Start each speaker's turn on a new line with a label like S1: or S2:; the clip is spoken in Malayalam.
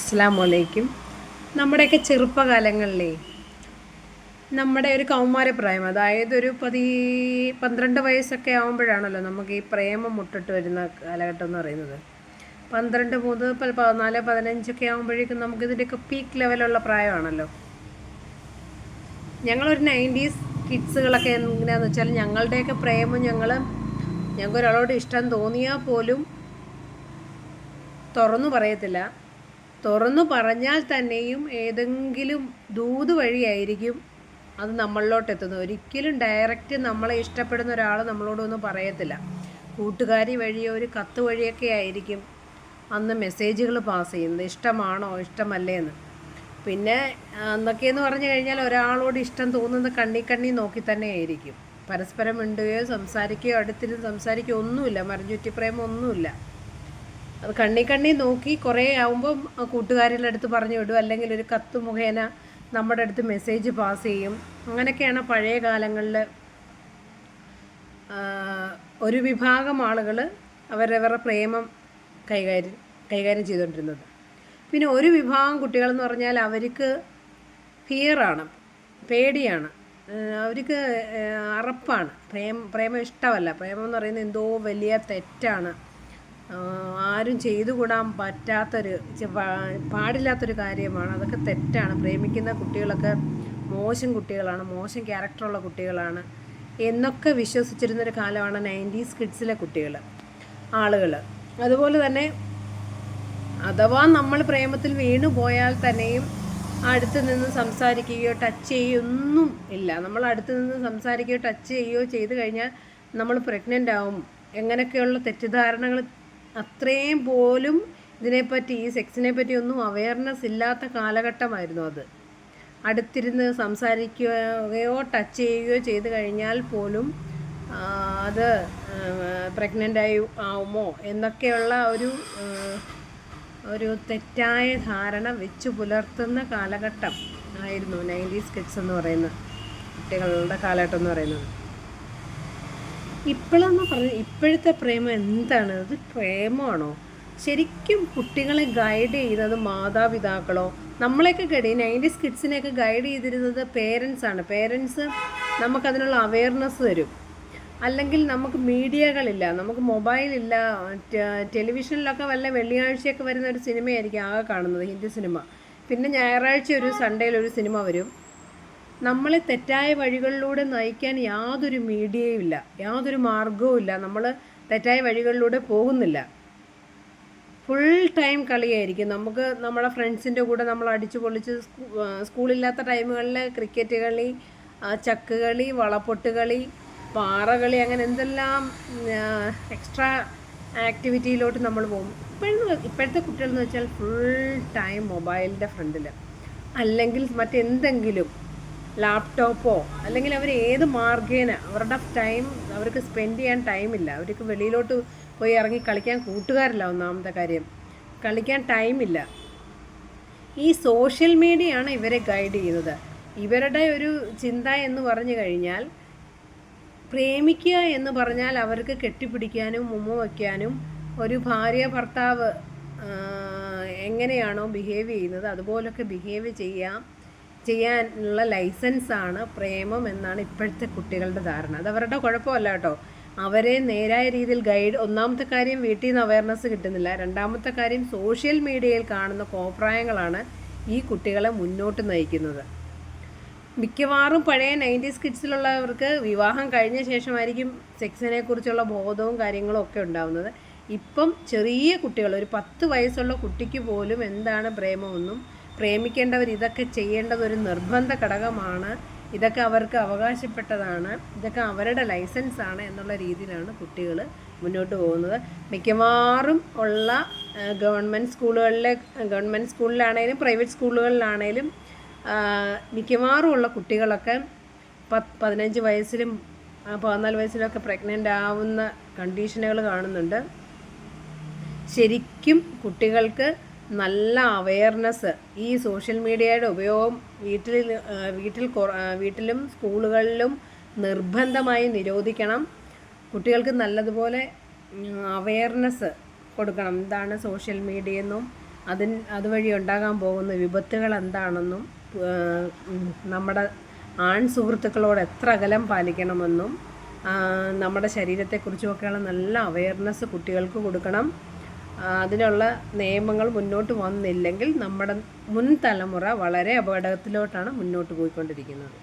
S1: അസ്സലാമലൈക്കും. നമ്മുടെയൊക്കെ ചെറുപ്പകാലങ്ങളിലേ നമ്മുടെ ഒരു കൗമാരപ്രായം, അതായത് ഒരു 12 വയസ്സൊക്കെ ആകുമ്പോഴാണല്ലോ നമുക്ക് ഈ പ്രേമം മുട്ടിട്ട് വരുന്ന കാലഘട്ടം എന്ന് പറയുന്നത്. 12 മുതൽ 14, 15 ആകുമ്പോഴേക്കും നമുക്കിതിൻ്റെയൊക്കെ പീക്ക് ലെവലുള്ള പ്രായമാണല്ലോ. ഞങ്ങളൊരു 90s കിഡ്സുകളൊക്കെ എങ്ങനെയാണെന്ന് വെച്ചാൽ, ഞങ്ങളുടെയൊക്കെ പ്രേമം ഞങ്ങൾക്കൊരാളോട് ഇഷ്ടം തോന്നിയാൽ പോലും തുറന്നു പറയത്തില്ല. തുറന്നു പറഞ്ഞാൽ തന്നെയും ഏതെങ്കിലും ദൂത് വഴിയായിരിക്കും അത് നമ്മളിലോട്ട് എത്തുന്നത്. ഒരിക്കലും ഡയറക്റ്റ് നമ്മളെ ഇഷ്ടപ്പെടുന്ന ഒരാൾ നമ്മളോടൊന്നും പറയത്തില്ല. കൂട്ടുകാരി വഴിയോ ഒരു കത്ത് വഴിയൊക്കെ ആയിരിക്കും അന്ന് മെസ്സേജുകൾ പാസ് ചെയ്യുന്നത്, ഇഷ്ടമാണോ ഇഷ്ടമല്ലേ എന്ന്. പിന്നെ എന്നൊക്കെയെന്ന് പറഞ്ഞു കഴിഞ്ഞാൽ ഒരാളോട് ഇഷ്ടം തോന്നുന്നത് കണ്ണി നോക്കി തന്നെ ആയിരിക്കും. പരസ്പരം മിണ്ടുകയോ സംസാരിക്കുകയോ അടുത്തിരുന്ന് സംസാരിക്കുകയോ ഒന്നുമില്ല, മറിഞ്ഞുറ്റി പ്രേമം ഒന്നുമില്ല. അത് കണ്ണി നോക്കി കുറേ ആകുമ്പം കൂട്ടുകാരുടെ അടുത്ത് പറഞ്ഞു വിടും, അല്ലെങ്കിൽ ഒരു കത്ത് മുഖേന നമ്മുടെ അടുത്ത് മെസ്സേജ് പാസ് ചെയ്യും. അങ്ങനെയൊക്കെയാണ് പഴയ കാലങ്ങളിൽ ഒരു വിഭാഗം ആളുകൾ അവരവരുടെ പ്രേമം കൈകാര്യം ചെയ്തുകൊണ്ടിരുന്നത്. പിന്നെ ഒരു വിഭാഗം കുട്ടികളെന്ന് പറഞ്ഞാൽ അവർക്ക് ഫിയറാണ്, പേടിയാണ്, അവർക്ക് അറപ്പാണ്. പ്രേമം ഇഷ്ടമല്ല. പ്രേമം എന്ന് പറയുന്നത് എന്തോ വലിയ തെറ്റാണ്, ആരും ചെയ്തുകൂടാൻ പാടില്ലാത്തൊരു കാര്യമാണ്, അതൊക്കെ തെറ്റാണ്, പ്രേമിക്കുന്ന കുട്ടികളൊക്കെ മോശം കുട്ടികളാണ്, മോശം ക്യാരക്ടറുള്ള കുട്ടികളാണ് എന്നൊക്കെ വിശ്വസിച്ചിരുന്നൊരു കാലമാണ് 90s കിഡ്സിലെ ആളുകൾ. അതുപോലെ തന്നെ അഥവാ നമ്മൾ പ്രേമത്തിൽ വീണു പോയാൽ തന്നെയും അടുത്ത് നിന്ന് സംസാരിക്കുകയോ ടച്ച് ചെയ്യുകയോ ഒന്നും ഇല്ല. നമ്മൾ അടുത്ത് നിന്ന് സംസാരിക്കുകയോ ടച്ച് ചെയ്യുകയോ ചെയ്തു കഴിഞ്ഞാൽ നമ്മൾ പ്രഗ്നൻ്റ് ആവും, എങ്ങനെയൊക്കെയുള്ള തെറ്റിദ്ധാരണകൾ. അത്രയും പോലും ഇതിനെപ്പറ്റി, ഈ സെക്സിനെ പറ്റി ഒന്നും അവയർനെസ് ഇല്ലാത്ത കാലഘട്ടമായിരുന്നു അത്. അടുത്തിരുന്ന് സംസാരിക്കുകയോ ടച്ച് ചെയ്യുകയോ ചെയ്തു കഴിഞ്ഞാൽ പോലും അത് പ്രഗ്നൻ്റ് ആവുമോ എന്നൊക്കെയുള്ള ഒരു തെറ്റായ ധാരണ വെച്ച് പുലർത്തുന്ന കാലഘട്ടം ആയിരുന്നു 90s കിഡ്സ് എന്ന് പറയുന്ന കുട്ടികളുടെ കാലഘട്ടം എന്ന് പറയുന്നത്. ഇപ്പോഴത്തെ പ്രേമം എന്താണ്? അത് പ്രേമമാണോ? ശരിക്കും കുട്ടികളെ ഗൈഡ് ചെയ്യുന്നത് മാതാപിതാക്കളോ? നമ്മളെയൊക്കെ 90s കിഡ്സിനെയൊക്കെ ഗൈഡ് ചെയ്തിരുന്നത് പേരൻസാണ്. പേരൻസ് നമുക്കതിനുള്ള അവയർനെസ് തരും. അല്ലെങ്കിൽ നമുക്ക് മീഡിയകളില്ല, നമുക്ക് മൊബൈലില്ല, ടെലിവിഷനിലൊക്കെ വല്ല വെള്ളിയാഴ്ചയൊക്കെ വരുന്ന ഒരു സിനിമയായിരിക്കും ആകെ കാണുന്നത്, ഹിന്ദി സിനിമ. പിന്നെ ഞായറാഴ്ച ഒരു സൺഡേയിൽ ഒരു സിനിമ വരും. നമ്മളെ തെറ്റായ വഴികളിലൂടെ നയിക്കാൻ യാതൊരു മീഡിയയും ഇല്ല, യാതൊരു മാർഗവും ഇല്ല. നമ്മൾ തെറ്റായ വഴികളിലൂടെ പോകുന്നില്ല. ഫുൾ ടൈം കളിയായിരിക്കും. നമുക്ക് നമ്മളെ ഫ്രണ്ട്സിൻ്റെ കൂടെ നമ്മൾ അടിച്ചു പൊളിച്ച്, സ്കൂളില്ലാത്ത ടൈമുകളിൽ ക്രിക്കറ്റ് കളി, ചക്ക് കളി, വളപ്പൊട്ട് കളി, പാറകളി, അങ്ങനെ എന്തെല്ലാം എക്സ്ട്രാ ആക്ടിവിറ്റിയിലോട്ട് നമ്മൾ പോകും. ഇപ്പോഴത്തെ കുട്ടികളെന്ന് വെച്ചാൽ ഫുൾ ടൈം മൊബൈലിൻ്റെ ഫ്രണ്ടിൽ, അല്ലെങ്കിൽ മറ്റെന്തെങ്കിലും ലാപ്ടോപ്പോ, അല്ലെങ്കിൽ അവർ ഏത് മാർഗേന അവരുടെ ടൈം അവർക്ക് സ്പെൻഡ് ചെയ്യാൻ ടൈമില്ല. അവർക്ക് വെളിയിലോട്ട് പോയി ഇറങ്ങി കളിക്കാൻ കൂട്ടുകാരില്ല. ഒന്നാമത്തെ കാര്യം, കളിക്കാൻ ടൈമില്ല. ഈ സോഷ്യൽ മീഡിയയാണ് ഇവരെ ഗൈഡ് ചെയ്യുന്നത്. ഇവരുടെ ഒരു ചിന്ത എന്ന് പറഞ്ഞു കഴിഞ്ഞാൽ, പ്രേമിക്കുക എന്ന് പറഞ്ഞാൽ അവർക്ക് കെട്ടിപ്പിടിക്കാനും ഉമ്മ വയ്ക്കാനും, ഒരു ഭാര്യ ഭർത്താവ് എങ്ങനെയാണോ ബിഹേവ് ചെയ്യുന്നത് അതുപോലൊക്കെ ബിഹേവ് ചെയ്യാനുള്ള ലൈസൻസാണ് പ്രേമം എന്നാണ് ഇപ്പോഴത്തെ കുട്ടികളുടെ ധാരണ. അതവരുടെ കുഴപ്പമല്ല കേട്ടോ. അവരെ നേരായ രീതിയിൽ ഒന്നാമത്തെ കാര്യം, വീട്ടിൽ നിന്ന് അവയർനെസ് കിട്ടുന്നില്ല. രണ്ടാമത്തെ കാര്യം, സോഷ്യൽ മീഡിയയിൽ കാണുന്ന കോപ്രായങ്ങളാണ് ഈ കുട്ടികളെ മുന്നോട്ട് നയിക്കുന്നത്. മിക്കവാറും പഴയ 90s കിഡ്സിലുള്ളവർക്ക് വിവാഹം കഴിഞ്ഞ ശേഷമായിരിക്കും സെക്സിനെ കുറിച്ചുള്ള ബോധവും കാര്യങ്ങളും ഒക്കെ ഉണ്ടാകുന്നത്. ഇപ്പം ചെറിയ കുട്ടികൾ, ഒരു 10 വയസ്സുള്ള കുട്ടിക്ക് പോലും എന്താണ് പ്രേമമെന്നും, പ്രേമിക്കേണ്ടവർ ഇതൊക്കെ ചെയ്യേണ്ടത് ഒരു നിർബന്ധ ഘടകമാണ്, ഇതൊക്കെ അവർക്ക് അവകാശപ്പെട്ടതാണ്, ഇതൊക്കെ അവരുടെ ലൈസൻസാണ് എന്നുള്ള രീതിയിലാണ് കുട്ടികൾ മുന്നോട്ട് പോകുന്നത്. മിക്കവാറും ഉള്ള ഗവൺമെൻറ് സ്കൂളിലാണേലും പ്രൈവറ്റ് സ്കൂളുകളിലാണേലും മിക്കവാറും ഉള്ള കുട്ടികളൊക്കെ 15 വയസ്സിലും 14 വയസ്സിലൊക്കെ പ്രഗ്നൻ്റ് ആവുന്ന കണ്ടീഷനുകൾ കാണുന്നുണ്ട്. ശരിക്കും കുട്ടികൾക്ക് നല്ല അവയർനെസ്, ഈ സോഷ്യൽ മീഡിയയുടെ ഉപയോഗം വീട്ടിലും സ്കൂളുകളിലും നിർബന്ധമായി നിരോധിക്കണം. കുട്ടികൾക്ക് നല്ലതുപോലെ അവയർനെസ് കൊടുക്കണം. എന്താണ് സോഷ്യൽ മീഡിയ എന്നും അതുവഴി ഉണ്ടാകാൻ പോകുന്ന വിപത്തുകൾ എന്താണെന്നും നമ്മുടെ ആൺ സുഹൃത്തുക്കളോട് എത്ര അകലം പാലിക്കണമെന്നും നമ്മുടെ ശരീരത്തെക്കുറിച്ചുമൊക്കെയുള്ള നല്ല അവയർനെസ് കുട്ടികൾക്ക് കൊടുക്കണം. അതിനുള്ള നിയമങ്ങൾ മുന്നോട്ട് വന്നില്ലെങ്കിൽ നമ്മുടെ മുൻ തലമുറ വളരെ അപകടത്തിലോട്ടാണ് മുന്നോട്ട് പോയിക്കൊണ്ടിരിക്കുന്നത്.